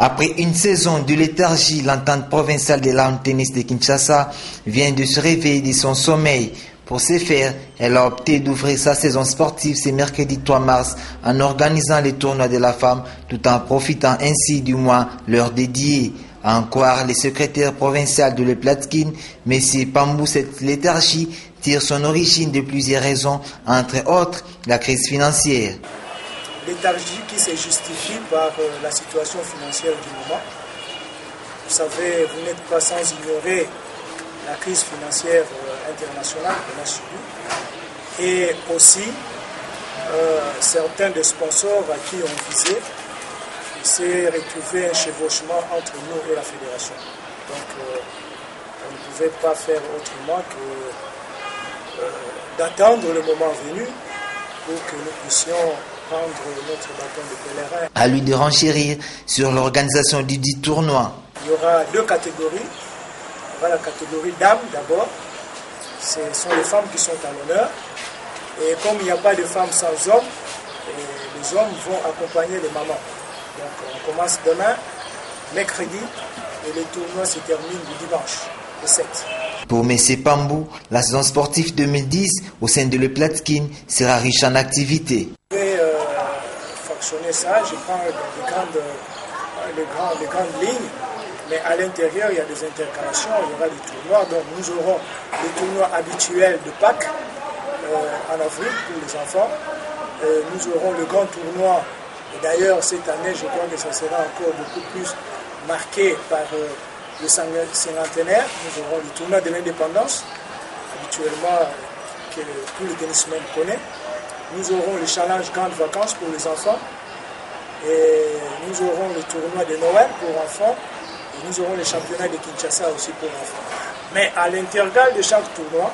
Après une saison de léthargie, l'entente provinciale de lawn tennis de Kinshasa vient de se réveiller de son sommeil. Pour ce faire, elle a opté d'ouvrir sa saison sportive ce mercredi 3 mars en organisant les tournois de la femme tout en profitant ainsi du mois leur dédié. À en croire le secrétaire provincial de Le Platkin, M. Pambou, cette léthargie tire son origine de plusieurs raisons, entre autres la crise financière. Léthargie qui se justifie par la situation financière du moment. Vous savez, vous n'êtes pas sans ignorer la crise financière internationale qu'on a subie et aussi certains des sponsors à qui on visait. Il s'est retrouvé un chevauchement entre nous et la fédération. Donc on ne pouvait pas faire autrement que d'attendre le moment venu pour que nous puissions prendre notre bâton de pèlerin. À lui de renchérir sur l'organisation du dit tournoi. Il y aura deux catégories. Il y aura la catégorie dames d'abord. Ce sont les femmes qui sont à l'honneur. Et comme il n'y a pas de femmes sans hommes, les hommes vont accompagner les mamans. Donc on commence demain, mercredi, et le tournoi se termine le dimanche, le 7. Pour M. Pambou, la saison sportive 2010 au sein de Le Platkin sera riche en activités. Je vais fractionner ça, je prends les grandes lignes, mais à l'intérieur il y a des intercalations, il y aura des tournois. Donc nous aurons les tournois habituels de Pâques en avril pour les enfants. Nous aurons le grand tournoi. Et d'ailleurs, cette année, je crois que ça sera encore beaucoup plus marqué par le cinquantenaire. Nous aurons le tournoi de l'indépendance, habituellement, que tous les tennismen connaissent. Nous aurons le challenge grandes vacances pour les enfants. Et nous aurons le tournoi de Noël pour enfants. Et nous aurons le championnat de Kinshasa aussi pour enfants. Mais à l'intervalle de chaque tournoi,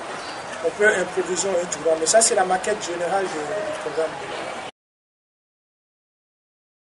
on peut improviser un tournoi. Mais ça, c'est la maquette générale du programme de